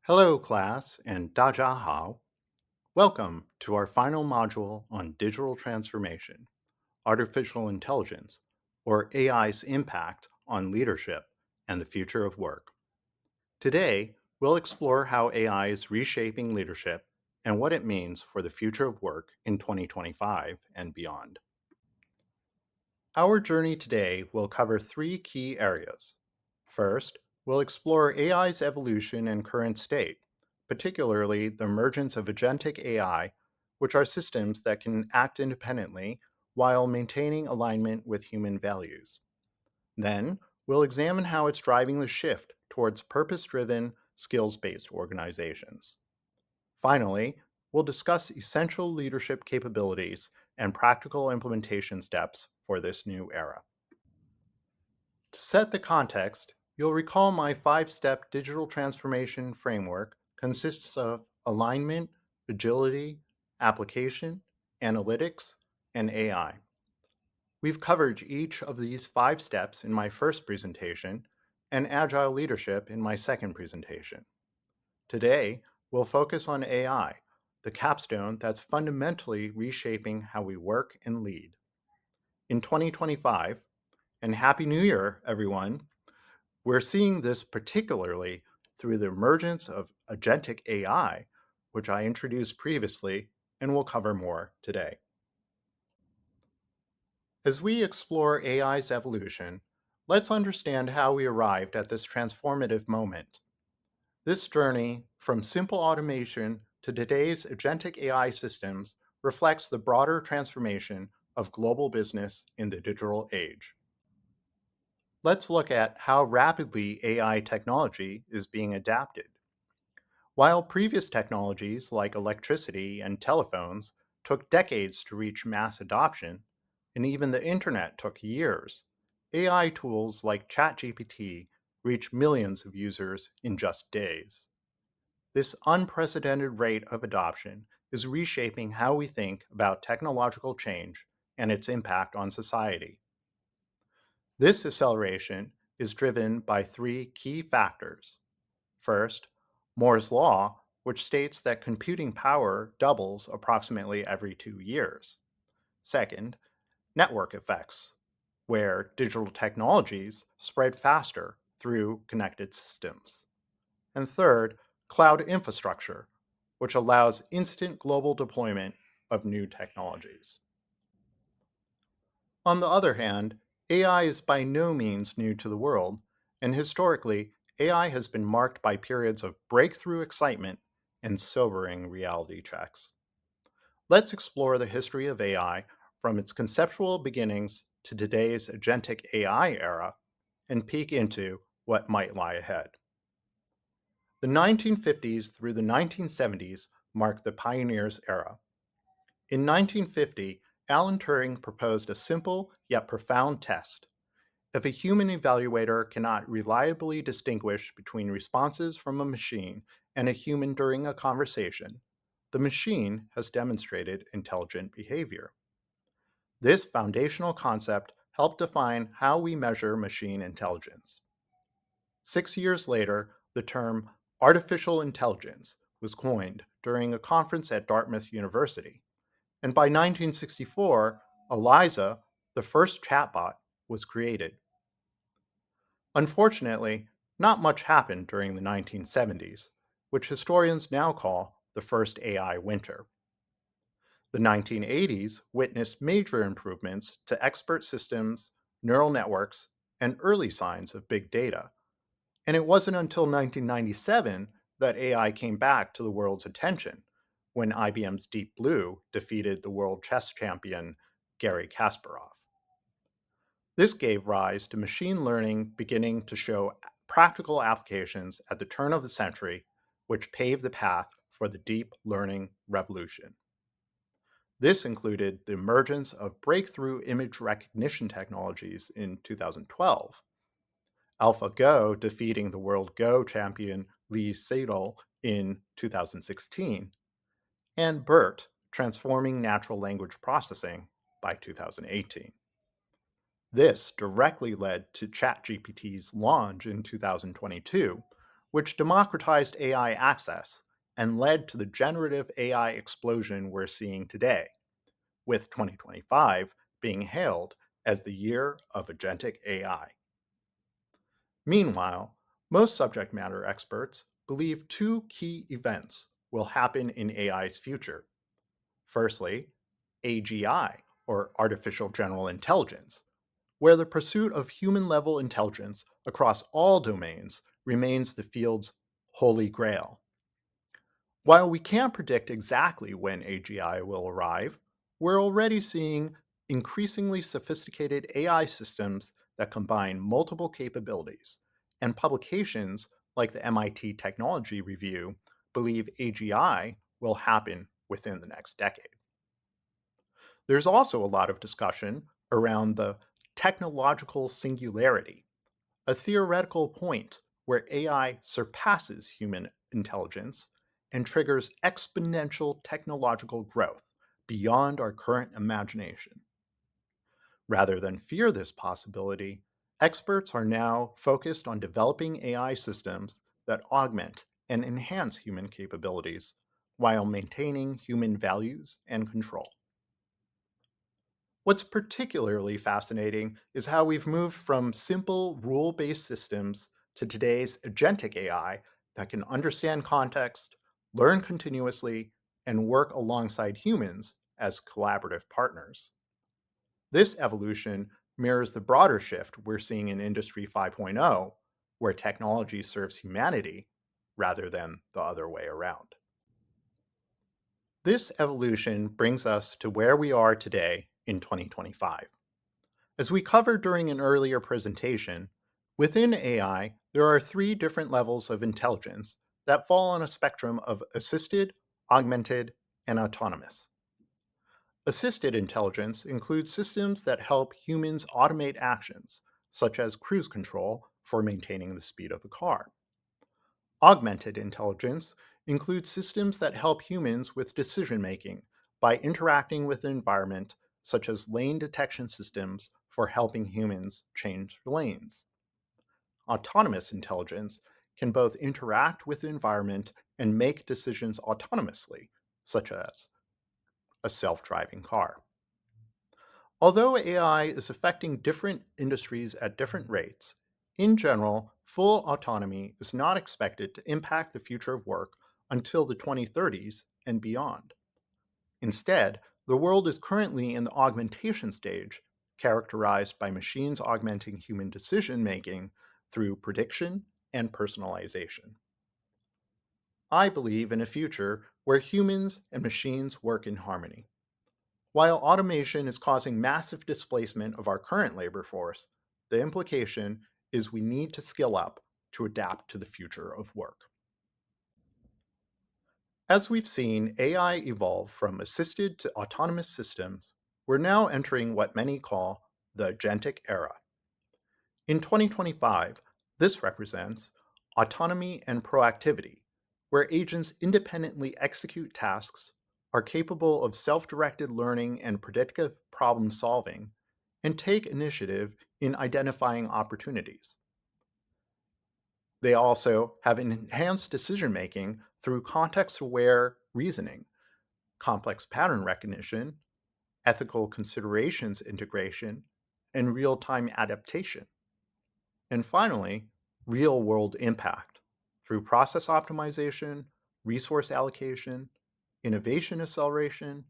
Hello, class, and Daja Hao. Welcome to our final module on digital transformation, artificial intelligence, or AI's impact on leadership and the future of work. Today, we'll explore how AI is reshaping leadership and what it means for the future of work in 2025 and beyond. Our journey today will cover three key areas. First, we'll explore AI's evolution and current state, particularly the emergence of agentic AI, which are systems that can act independently while maintaining alignment with human values. Then, we'll examine how it's driving the shift towards purpose driven, skills based organizations. Finally, we'll discuss essential leadership capabilities and practical implementation steps for this new era. To set the context, you'll recall my 5 step digital transformation framework consists of alignment, agility, application, analytics, and AI. We've covered each of these 5 steps in my first presentation and agile leadership in my second presentation. Today, we'll focus on AI, the capstone that's fundamentally reshaping how we work and lead. In 2025, and Happy New Year, everyone! We're seeing this particularly through the emergence of agentic AI, which I introduced previously and will cover more today. As we explore AI's evolution, let's understand how we arrived at this transformative moment. This journey, from simple automation to today's agentic AI systems, reflects the broader transformation of global business in the digital age. Let's look at how rapidly AI technology is being adapted. While previous technologies like electricity and telephones took decades to reach mass adoption, and even the internet took years, AI tools like ChatGPT reach millions of users in just days. This unprecedented rate of adoption is reshaping how we think about technological change and its impact on society. This acceleration is driven by three key factors. First, Moore's Law, which states that computing power doubles approximately every 2 years. Second, network effects, where digital technologies spread faster through connected systems. And third, cloud infrastructure, which allows instant global deployment of new technologies. On the other hand, AI is by no means new to the world, and historically, AI has been marked by periods of breakthrough excitement and sobering reality checks. Let's explore the history of AI from its conceptual beginnings to today's agentic AI era and peek into what might lie ahead. The 1950s through the 1970s marked the pioneers' era. In 1950, Alan Turing proposed a simple yet profound test. If a human evaluator cannot reliably distinguish between responses from a machine and a human during a conversation, the machine has demonstrated intelligent behavior. This foundational concept helped define how we measure machine intelligence. 6 years later, the term artificial intelligence was coined during a conference at Dartmouth University, and by 1964, ELIZA, the first chatbot, was created. Unfortunately, not much happened during the 1970s, which historians now call the first AI winter. The 1980s witnessed major improvements to expert systems, neural networks, and early signs of big data. And it wasn't until 1997 that AI came back to the world's attention, when IBM's Deep Blue defeated the world chess champion Garry Kasparov. This gave rise to machine learning beginning to show practical applications at the turn of the century, which paved the path for the deep learning revolution. This included the emergence of breakthrough image recognition technologies in 2012, AlphaGo defeating the world Go champion Lee Sedol in 2016, and BERT transforming natural language processing by 2018. This directly led to ChatGPT's launch in 2022, which democratized AI access and led to the generative AI explosion we're seeing today, with 2025 being hailed as the year of agentic AI. Meanwhile, most subject matter experts believe two key events will happen in AI's future. Firstly, AGI, or artificial general intelligence, where the pursuit of human level intelligence across all domains remains the field's holy grail. While we can't predict exactly when AGI will arrive, we're already seeing increasingly sophisticated AI systems that combine multiple capabilities, and publications like the MIT Technology Review believe AGI will happen within the next decade. There's also a lot of discussion around the technological singularity, a theoretical point where AI surpasses human intelligence and triggers exponential technological growth beyond our current imagination. Rather than fear this possibility, experts are now focused on developing AI systems that augment and enhance human capabilities while maintaining human values and control. What's particularly fascinating is how we've moved from simple rule based systems to today's agentic AI that can understand context, learn continuously, and work alongside humans as collaborative partners. This evolution mirrors the broader shift we're seeing in Industry 5.0, where technology serves humanity rather than the other way around. This evolution brings us to where we are today in 2025. As we covered during an earlier presentation, within AI, there are three different levels of intelligence that fall on a spectrum of assisted, augmented, and autonomous. Assisted intelligence includes systems that help humans automate actions, such as cruise control for maintaining the speed of a car. Augmented intelligence includes systems that help humans with decision making by interacting with the environment, such as lane detection systems for helping humans change lanes. Autonomous intelligence can both interact with the environment and make decisions autonomously, such as a self driving car. Although AI is affecting different industries at different rates, in general, full autonomy is not expected to impact the future of work until the 2030s and beyond. Instead, the world is currently in the augmentation stage, characterized by machines augmenting human decision making through prediction and personalization. I believe in a future where humans and machines work in harmony. While automation is causing massive displacement of our current labor force, the implication is we need to skill up to adapt to the future of work. As we've seen AI evolve from assisted to autonomous systems, we're now entering what many call the agentic era. In 2025, this represents autonomy and proactivity, where agents independently execute tasks, are capable of self directed learning and predictive problem solving, and take initiative in identifying opportunities. They also have enhanced decision making through context aware reasoning, complex pattern recognition, ethical considerations integration, and real time adaptation. And finally, real world impact through process optimization, resource allocation, innovation acceleration,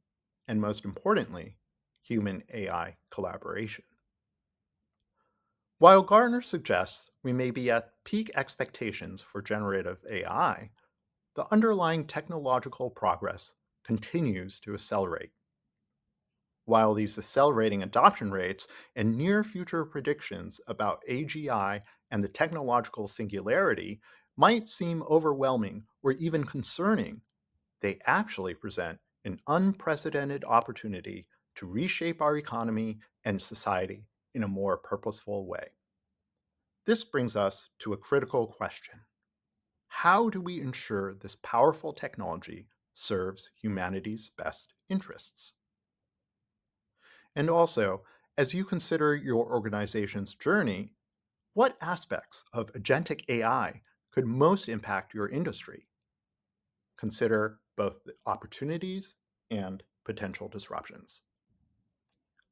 and most importantly, human AI collaboration. While Gartner suggests we may be at peak expectations for generative AI, the underlying technological progress continues to accelerate. While these accelerating adoption rates and near future predictions about AGI and the technological singularity might seem overwhelming or even concerning, they actually present an unprecedented opportunity to reshape our economy and society in a more purposeful way. This brings us to a critical question. How do we ensure this powerful technology serves humanity's best interests? And also, as you consider your organization's journey, what aspects of agentic AI could most impact your industry? Consider both the opportunities and potential disruptions.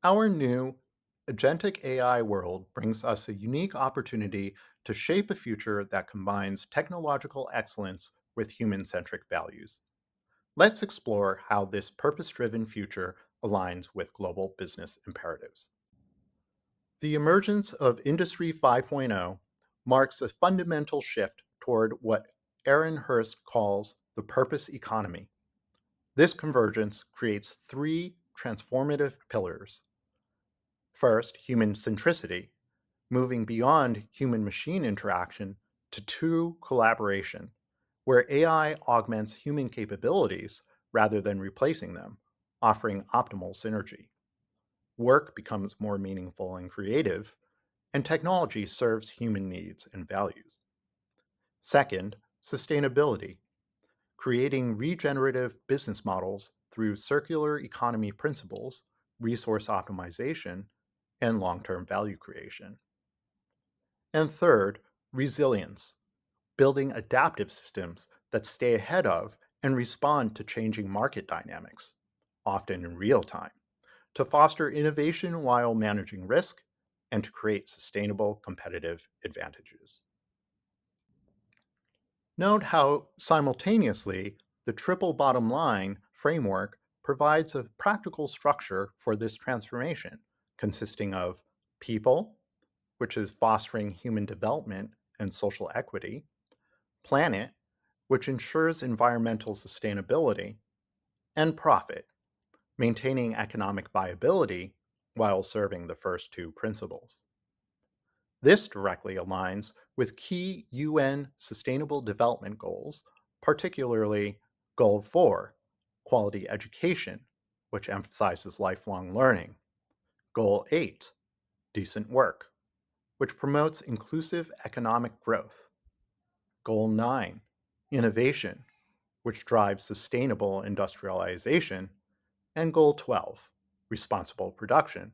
Our new agentic AI world brings us a unique opportunity to shape a future that combines technological excellence with human centric values. Let's explore how this purpose driven future aligns with global business imperatives. The emergence of Industry 5.0 marks a fundamental shift toward what Aaron Hurst calls the purpose economy. This convergence creates three transformative pillars. First, human centricity, moving beyond human machine interaction to true collaboration, where AI augments human capabilities rather than replacing them, offering optimal synergy. Work becomes more meaningful and creative, and technology serves human needs and values. Second, sustainability, creating regenerative business models through circular economy principles, resource optimization, and long term value creation. And third, resilience, building adaptive systems that stay ahead of and respond to changing market dynamics, often in real time, to foster innovation while managing risk and to create sustainable competitive advantages. Note how simultaneously the triple bottom line framework provides a practical structure for this transformation, consisting of people, which is fostering human development and social equity, planet, which ensures environmental sustainability, and profit, maintaining economic viability while serving the first two principles. This directly aligns with key UN Sustainable Development Goals, particularly Goal 4, Quality Education, which emphasizes lifelong learning, Goal 8, Decent Work, which promotes inclusive economic growth, Goal 9, Innovation, which drives sustainable industrialization, and Goal 12, Responsible Production,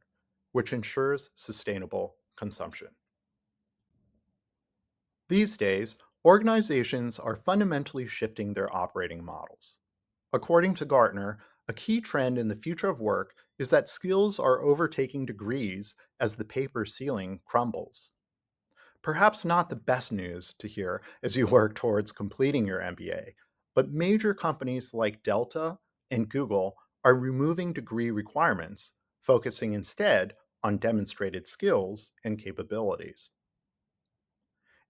which ensures sustainable consumption. These days, organizations are fundamentally shifting their operating models. According to Gartner, a key trend in the future of work is that skills are overtaking degrees as the paper ceiling crumbles. Perhaps not the best news to hear as you work towards completing your MBA, but major companies like Delta and Google are removing degree requirements, focusing instead on demonstrated skills and capabilities.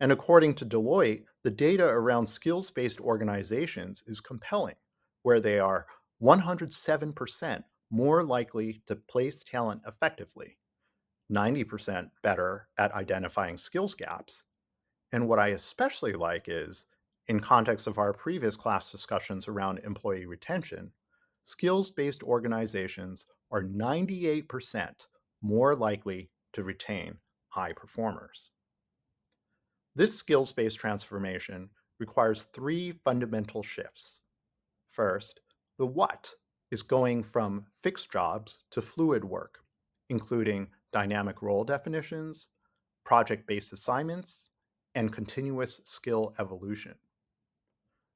And according to Deloitte, the data around skills based organizations is compelling, where they are 107% more likely to place talent effectively, 90% better at identifying skills gaps. And what I especially like is, in context of our previous class discussions around employee retention, skills based organizations are 98% more likely to retain high performers. This skills based transformation requires three fundamental shifts. First, the what is going from fixed jobs to fluid work, including dynamic role definitions, project based assignments, and continuous skill evolution.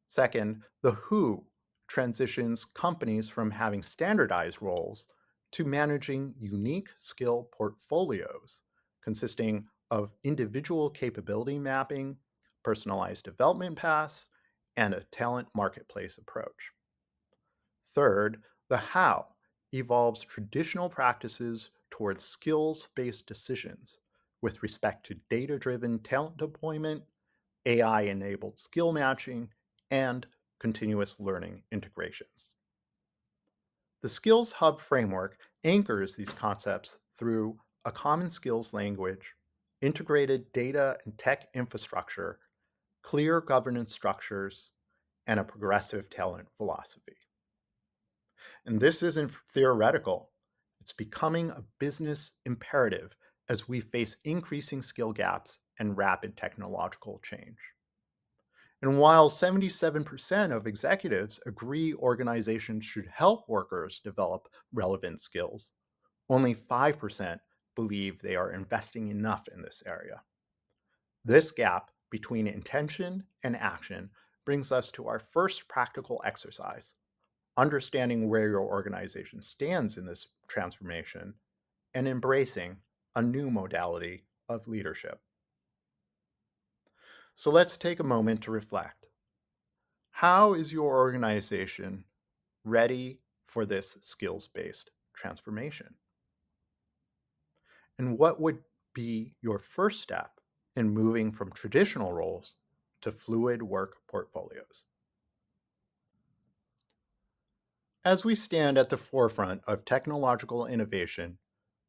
Second, the who transitions companies from having standardized roles to managing unique skill portfolios consisting of individual capability mapping, personalized development paths, and a talent marketplace approach. Third, the how evolves traditional practices towards skills based decisions with respect to data driven talent deployment, AI enabled skill matching, and continuous learning integrations. The Skills Hub framework anchors these concepts through a common skills language, integrated data and tech infrastructure, clear governance structures, and a progressive talent philosophy. And this isn't theoretical, it's becoming a business imperative as we face increasing skill gaps and rapid technological change. And while 77% of executives agree organizations should help workers develop relevant skills, only 5% believe they are investing enough in this area. This gap between intention and action brings us to our first practical exercise, understanding where your organization stands in this transformation and embracing a new modality of leadership. So let's take a moment to reflect. How is your organization ready for this skills based transformation? And what would be your first step in moving from traditional roles to fluid work portfolios? As we stand at the forefront of technological innovation,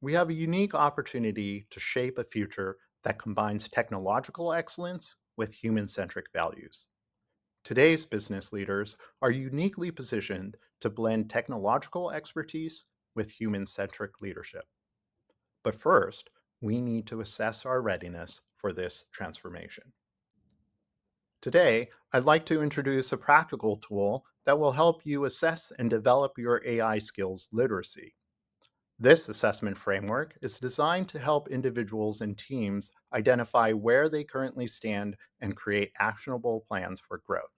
we have a unique opportunity to shape a future that combines technological excellence with human centric values. Today's business leaders are uniquely positioned to blend technological expertise with human centric leadership. But first, we need to assess our readiness for this transformation. Today, I'd like to introduce a practical tool that will help you assess and develop your AI skills literacy. This assessment framework is designed to help individuals and teams identify where they currently stand and create actionable plans for growth.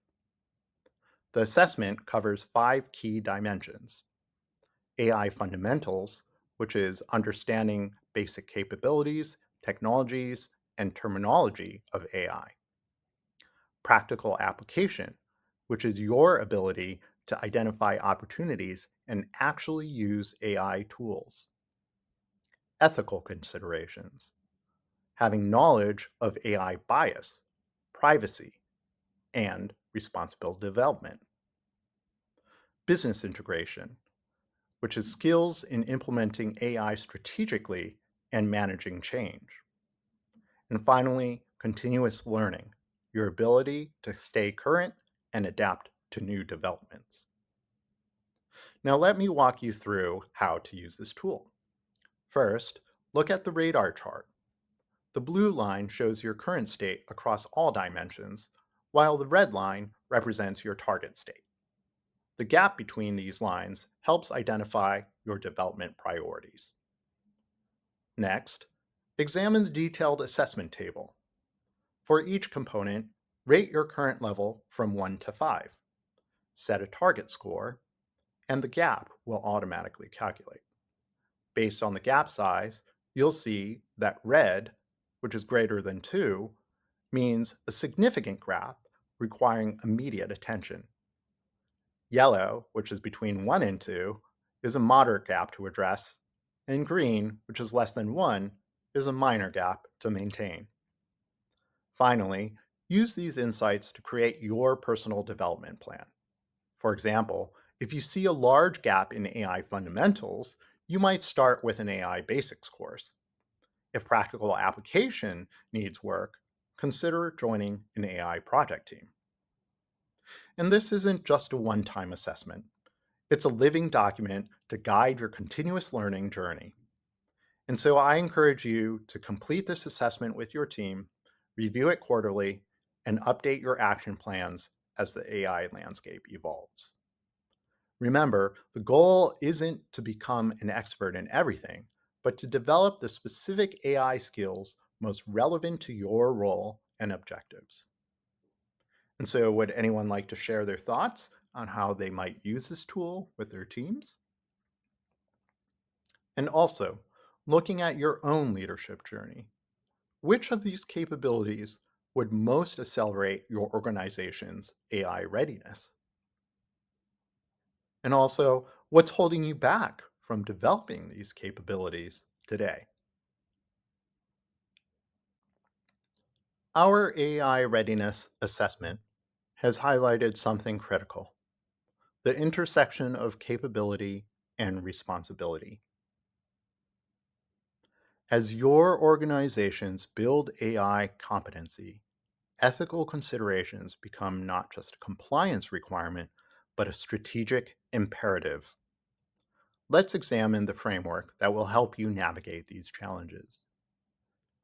The assessment covers 5 key dimensions: AI fundamentals, which is understanding basic capabilities, technologies, and terminology of AI; practical application, which is your ability to identify opportunities and actually use AI tools; ethical considerations, having knowledge of AI bias, privacy, and responsible development; business integration, which is skills in implementing AI strategically and managing change; and finally, continuous learning, your ability to stay current and adapt to new developments. Now, let me walk you through how to use this tool. First, look at the radar chart. The blue line shows your current state across all dimensions, while the red line represents your target state. The gap between these lines helps identify your development priorities. Next, examine the detailed assessment table. For each component, rate your current level from 1 to 5, set a target score, and the gap will automatically calculate. Based on the gap size, you'll see that red, which is greater than 2, means a significant gap requiring immediate attention. Yellow, which is between 1 and 2, is a moderate gap to address, and green, which is less than 1, is a minor gap to maintain. Finally, use these insights to create your personal development plan. For example, if you see a large gap in AI fundamentals, you might start with an AI basics course. If practical application needs work, consider joining an AI project team. And this isn't just a one time assessment, it's a living document to guide your continuous learning journey. And so I encourage you to complete this assessment with your team, review it quarterly, and update your action plans as the AI landscape evolves. Remember, the goal isn't to become an expert in everything, but to develop the specific AI skills most relevant to your role and objectives. And so, would anyone like to share their thoughts on how they might use this tool with their teams? And also, looking at your own leadership journey, which of these capabilities would most accelerate your organization's AI readiness? And also, what's holding you back from developing these capabilities today? Our AI readiness assessment has highlighted something critical: the intersection of capability and responsibility. As your organizations build AI competency, ethical considerations become not just a compliance requirement, but a strategic imperative. Let's examine the framework that will help you navigate these challenges.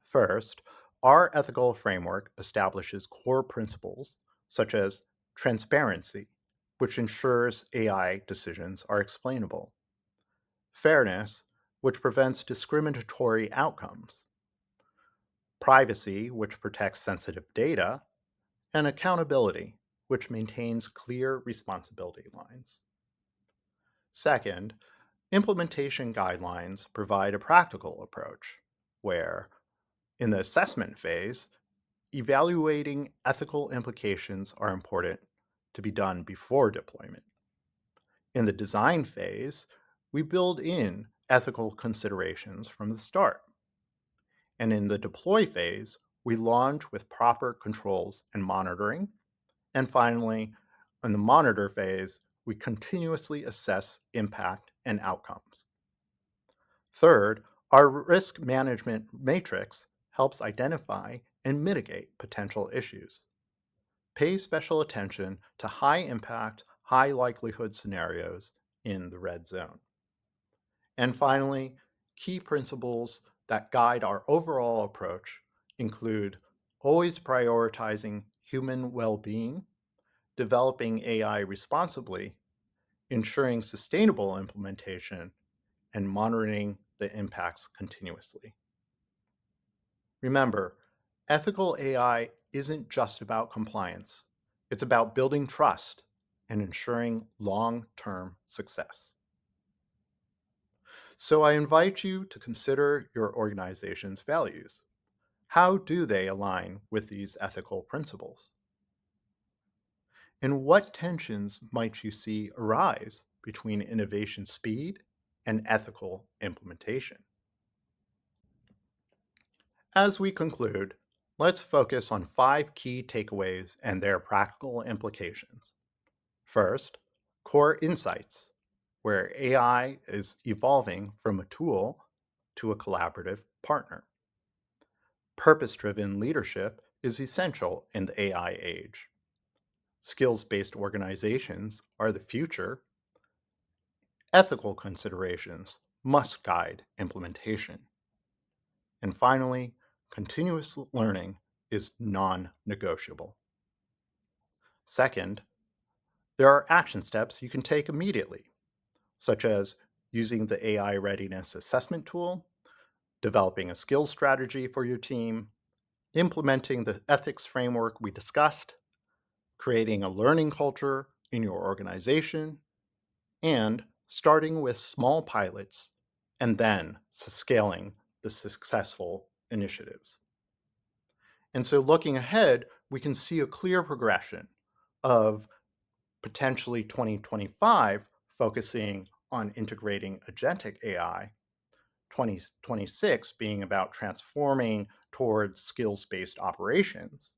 First, our ethical framework establishes core principles such as transparency, which ensures AI decisions are explainable; fairness, which prevents discriminatory outcomes; privacy, which protects sensitive data, and accountability, which maintains clear responsibility lines. Second, implementation guidelines provide a practical approach where, in the assessment phase, evaluating ethical implications are important to be done before deployment. In the design phase, we build in ethical considerations from the start. And in the deploy phase, we launch with proper controls and monitoring. And finally, in the monitor phase, we continuously assess impact and outcomes. Third, our risk management matrix helps identify and mitigate potential issues. Pay special attention to high impact, high likelihood scenarios in the red zone. And finally, key principles that guide our overall approach include always prioritizing human well being, developing AI responsibly, ensuring sustainable implementation, and monitoring the impacts continuously. Remember, ethical AI isn't just about compliance, it's about building trust and ensuring long term success. So I invite you to consider your organization's values. How do they align with these ethical principles? And what tensions might you see arise between innovation speed and ethical implementation? As we conclude, let's focus on 5 key takeaways and their practical implications. First, core insights, where AI is evolving from a tool to a collaborative partner. Purpose driven leadership is essential in the AI age. Skills based organizations are the future. Ethical considerations must guide implementation. And finally, continuous learning is non negotiable. Second, there are action steps you can take immediately, such as using the AI readiness assessment tool, developing a skills strategy for your team, implementing the ethics framework we discussed, creating a learning culture in your organization, and starting with small pilots and then scaling the successful initiatives. And so looking ahead, we can see a clear progression of potentially 2025 focusing on integrating agentic AI, 2026 being about transforming towards skills based operations,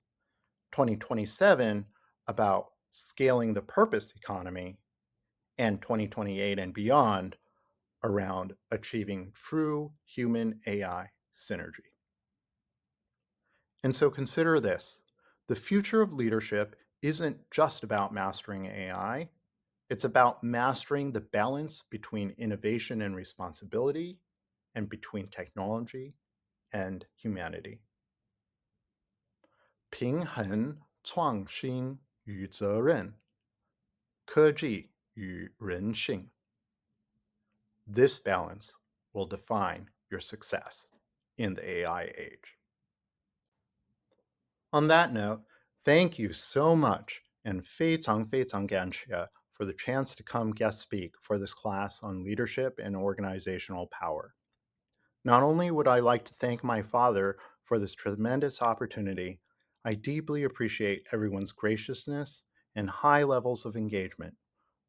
2027 about scaling the purpose economy, and 2028 and beyond around achieving true human AI synergy. And so consider this: the future of leadership isn't just about mastering AI, it's about mastering the balance between innovation and responsibility and between technology and humanity. 平衡创新与责任，科技与人性. This balance will define your success in the AI age. On that note, thank you so much and 非常非常感谢 for the chance to come guest speak for this class on leadership and organizational power. Not only would I like to thank my father for this tremendous opportunity, I deeply appreciate everyone's graciousness and high levels of engagement,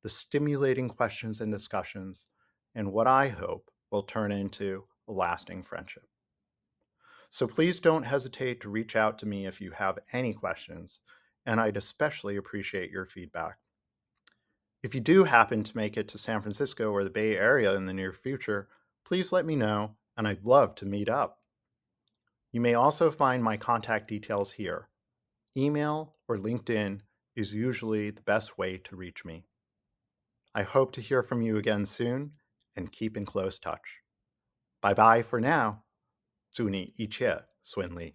the stimulating questions and discussions, and what I hope will turn into a lasting friendship. So please don't hesitate to reach out to me if you have any questions, and I'd especially appreciate your feedback. If you do happen to make it to San Francisco or the Bay Area in the near future, please let me know, and I'd love to meet up. You may also find my contact details here. Email or LinkedIn is usually the best way to reach me. I hope to hear from you again soon and keep in close touch. Bye bye for now. 祝你一切顺利。